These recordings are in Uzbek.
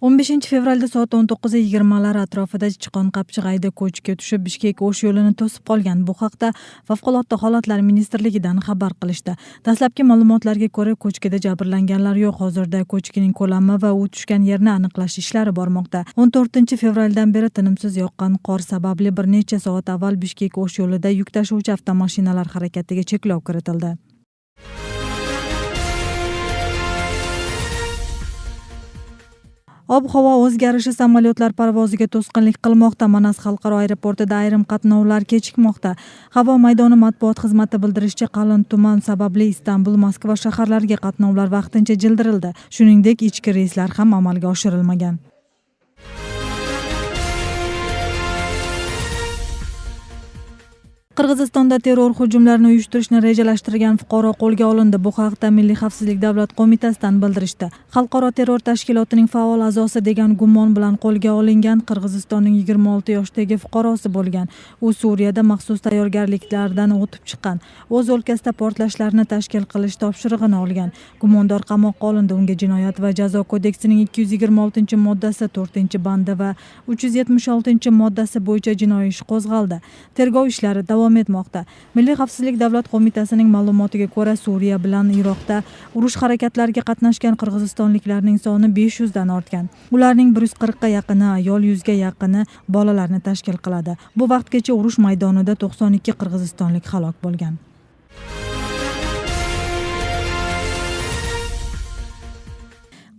15 fevralda soat 19:20 atrofida Chiqon-Qapchiq Ayda ko'chkiga tushib, Bishkek-O'sh yo'lini to'sib qolgan. Bu haqda Favqulodda holatlar ministrligidan xabar qilishdi. Dastlabki ma'lumotlarga ko'ra, ko'chkida jabrlanganlar yo'q. Hozirda ko'chkining ko'lami va u tushgan yerni aniqlash ishlari bormoqda. 14-fevraldan beri tinimsiz yoqqan qor sababli bir necha soat avval Bishkek-O'sh yo'lida yuk tashuvchi avtomashinalar harakatiga cheklov kiritildi. Ob-havo o'zgarishi samolyotlar parvoziga to'sqinlik qilmoqda. Manas xalqaro aeroportida ayrim qatnovlar kechikmoqda. Havo maydoni matbuot xizmati bildirishicha, qalin tuman sababli Istanbul, Moskva shaharlariga qatnovlar vaqtincha jildirildi. Shuningdek, ichki reyslar ham amalga oshirilmagan. Qirg'izistonda terror hujumlarini uyushtirishni rejalashtirgan fuqaro qo'lga olindi. Bu haqda Milliy xavfsizlik davlat qo'mitasidan bildirishdi. Xalqaro terror tashkilotining faol a'zosi degan gumon bilan qo'lga olingan Qirg'izistonning 26 yoshdagi fuqarosi bo'lgan. U Suriyada maxsus tayyorgarliklardan o'tib chiqqan. O'z o'lkasida portlashlarni tashkil qilish topshirig'ini olgan. Gumondor qamoqqa olindi. Unga Jinoyat va jazo kodeksining 226-moddasi 4-bandi va 376-moddasi bo'yicha jinoiy ish qo'zg'aldi. Tergov ishlari davom etmoqda. Milliy xavfsizlik davlat qo'mitasining ma'lumotiga ko'ra, Suriya bilan Iroqda urush harakatlariga qatnashgan qirg'izistonliklarning soni 500 dan ortgan. Ularning 140 ga yaqini ayol, 100 ga yaqini bolalarni tashkil qiladi. Bu vaqtgacha urush maydonida 92 qirg'izistonlik halok bo'lgan.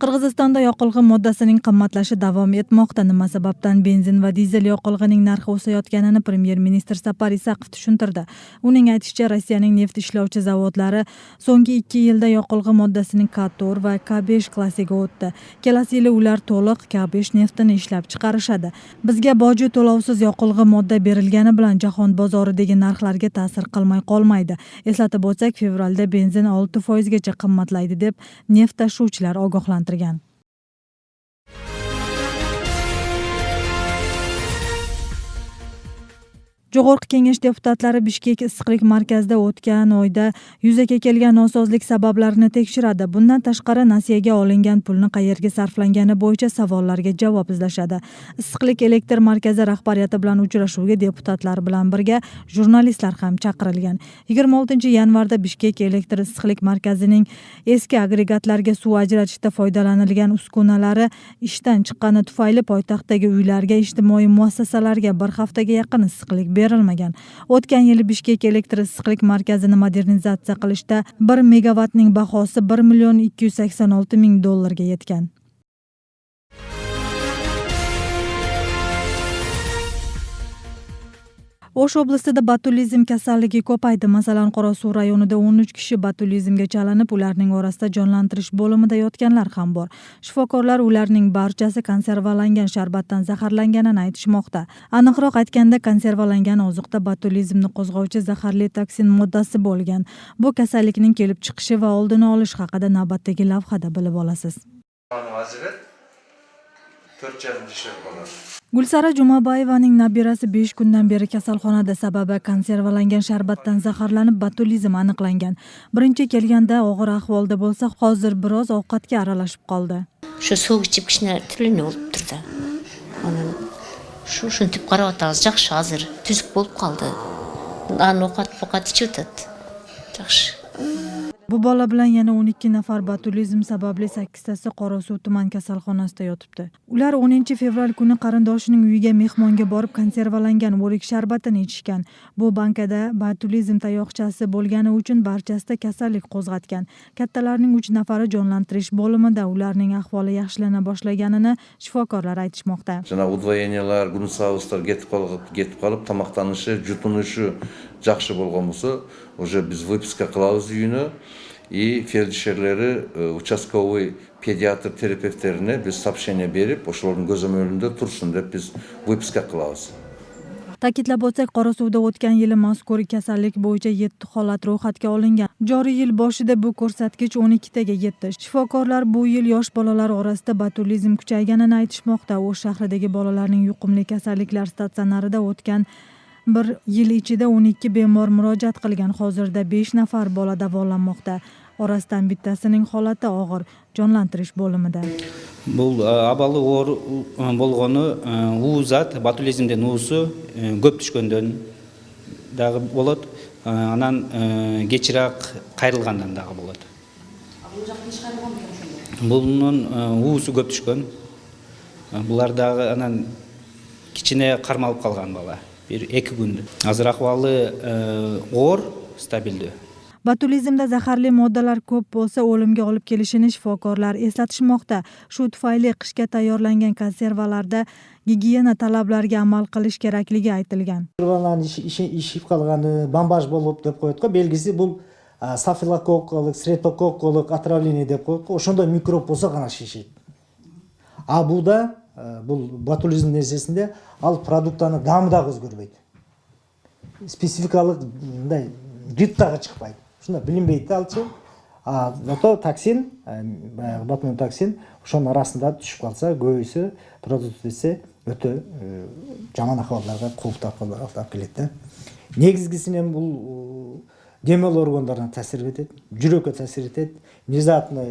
Qirg'izistonda yoqilg'i moddasining qimmatlashi davom etmoqda. Nima sababdan benzin va dizel yoqilg'ining narxi o'sayotganini Premyer ministr Sapar Isaqov tushuntirdi. Uning aytishicha, Rossiyaning neft ishlovchi zavodlari so'nggi 2 yilda yoqilg'i moddasining K4 va K5 klassiga o'tdi. Kelasi yili ular to'liq K5 neftini ishlab chiqarishadi. Bizga boji to'lovsiz yoqilg'i modda berilgani bilan jahon bozoridagi narxlarga ta'sir qilmay qolmaydi. Eslatib o'tsak, fevralda benzin 6% gacha qimmatlaydi deb neft tashuvchilar ogohlantirgan. Jo'g'org'i kengash deputatlari Bishkek issiqlik markazida o'tgan oyda yuzaga kelgan nosozlik sabablarini tekshiradi. Bundan tashqari, nasiyaga olingan pulni qayerga sarflangani bo'yicha savollarga javob izlashadi. Issiqlik elektr markazi rahbariyati bilan uchrashuvga deputatlar bilan birga jurnalistlar ham chaqirilgan. 26-yanvarda Bishkek elektr issiqlik markazining eski agregatlarga suv ajratishda foydalanilgan uskunalari ishdan chiqqani tufayli poytaxtdagi uylarga, ijtimoiy muassasalarga bir haftaga yaqin issiqlik berilmagan. O'tgan yili Bishkek elektr issiqlik markazini modernizatsiya qilishda 1 megavatning bahosi $1,286,000 ga yetgan. O'sh oblastida botulizm kasalligi ko'paydi. Masalan, Qorasuv rayonida 13 kishi botulizmga chalinib, ularning orasida jonlantirish bo'limida yotganlar ham bor. Shifokorlar ularning barchasi konservalangan sharbatdan zaharlanganini aytishmoqda. Aniqroq aytganda, konservalangan oziqda botulizmni qo'zg'ovchi zaharli toksin moddasi bo'lgan. Bu kasallikning kelib chiqishi va oldini olish haqida navbatdagi lavhada bilib olasiz. Gulsara Jumabayevaning nabirasi 5 kundan beri kasalxonada, sababi konservalangan sharbatdan zaharlanib botulizm aniqlangan. Birinchi kelganda og'ir ahvolda bo'lsa, hozir biroz ovqatga aralashib qoldi. Shu suv ichib kishnar tilini olib turdi. Shuni deb qarab o'tamiz, yaxshi, hozir tuzuk bo'lib qoldi. Ovqat ichib o'tadi. Yaxshi. Bu bola bilan yana 12 nafar botulizm sababli 8tasi Qorasuv tuman kasalxonasida yotibdi. Ular 10-fevral kuni qarindoshining uyiga mehmonga borib konservalangan o'rik sharbatini ichishgan. Bu bankada botulizm tayoqchasi bo'lgani uchun barchasida kasallik qo'zg'atgan. Kattalarning 3 nafari jonlantirish bo'limida. Ularning ahvoli yaxshilana boshlaganini shifokorlar aytishmoqda. Udvoyeniyalar, glunsavuslar ketib qolib, tamoqtanishi, jutunishi yaxshi bo'lgan bo'lsa, уже biz выписка qilamiz uyini. И feldsherleri, uchastkovoy pediatr terapevtlerine biz сообщение berib, o'shalarning ko'zo'molida tursin deb biz выписка qilamiz. Ta'kidlab o'tsak, Qorasuvda o'tgan yili mazkur kasallik bo'yicha 7 holat ro'yxatga olingan. Joriy yil boshida bu ko'rsatkich 12 taga yetdi. Shifokorlar bu yil yosh bolalar orasida botulizm kuchayganini aytishmoqda. O'sh shahridagi bolalarning yuqumli kasalliklar statsionarida o'tgan bir yil ichida 12 bemor murojaat qilgan. Hozirda 5 nafar bola davolanmoqda. Orasidan bittasining holati og'ir. jonlantirish bo'limida. Бұл абалы оор болгону уу зат, ботулизмден уусу көп түшкөндөн дагы болот, анан кечирээк кайрылгандан дагы болот. Бунун уусу көп түшкөн. Булар дагы анан кичине кармалып калган бала. 1-2 күндө. Азыр акыбалы оор, стабилдүү. Botulizmda zaharli moddalar ko'p bo'lsa o'limga olib kelishini shifokorlar eslatishmoqda. Shu tufayli qishga tayyorlangan konservalarda gigiyena talablariga amal qilish kerakligi aytilgan. Konserвалардын ишип калганы бомбаж болуп деп коет го. Белгиси бул стафилококкалык, стрептококкалык отравление деп коет го. Ошондой микроб болсо гана шишейт. А буда бул ботулизм нерсесинде ал продуктаны даамы дагы өзгөрбөйт. Спецификалык мындай жыт дагы чыкпайт. Шуна билинбейт алчы. Зато токсин, ботулотоксин ошонун арасында түшүп калса, көбөйсө, продукт десе өтө жаман акыбалдарга кооптап келет да. Негизгисинен бул демел органдарына таасир этет, жүрөккө таасир этет, внезапно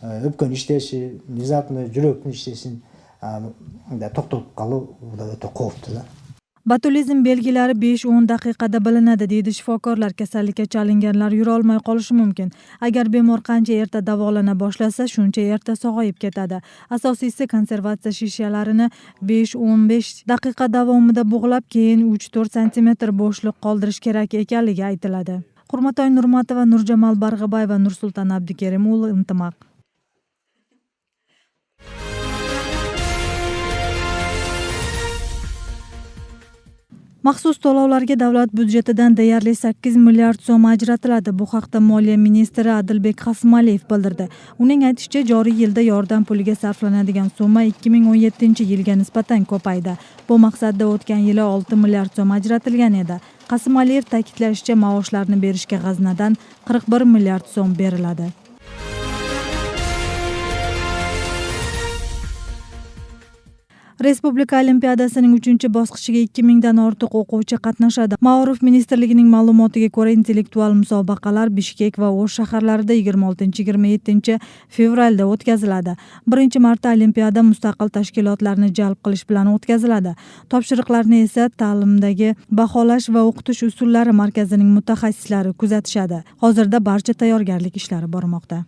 өпкөн иштеши, внезапно жүрөктүн иштешин токтотуп калуу өтө кооптуу да. Botulizm belgilari 5-10 daqiqada bilinadi deydi shifokorlar. Kasallikka chalinganlar yura olmay qolishi mumkin. Agar bemor qancha erta davolana boshlasa, shuncha erta sog'ayib ketadi. Asosiysi konservatsiya shishalarini 5-15 daqiqa davomida bug'lab, keyin 3-4 cm bo'shliq qoldirish kerak ekanligi aytiladi. Hurmatoy Nurmatova, Nurjamal Barg'abayeva, Nursulton Abdukerim o'g'li, Intimaq. Maxsus to'lovlarga davlat byudjetidan deyarli 8 milliard so'm ajratiladi. Bu haqda Moliya ministri Adilbek Qasmaliyev bildirdi. Uning aytishicha, joriy yilda yordam puliga sarflanadigan summa 2017-yilga nisbatan ko'paydi. Bu maqsadda o'tgan yili 6 milliard so'm ajratilgan edi. Qasmaliyev ta'kidlashicha, maoshlarni berishga g'aznadan 41 milliard so'm beriladi. Respublika olimpiadasining 3-bosqichiga 2000 dan ortiq o'quvchi qatnashadi. Ma'ruf ministrligining ma'lumotiga ko'ra, intellektual musobaqalar Bishkek va O'sh shaharlarida 26-27 fevralda o'tkaziladi. Birinchi marta olimpiada mustaqil tashkilotlarni jalb qilish bilan o'tkaziladi. Topshiriqlarni esa ta'limdagi baholash va o'qitish usullari markazining mutaxassislari kuzatishadi. Hozirda barcha tayyorgarlik ishlari bormoqda.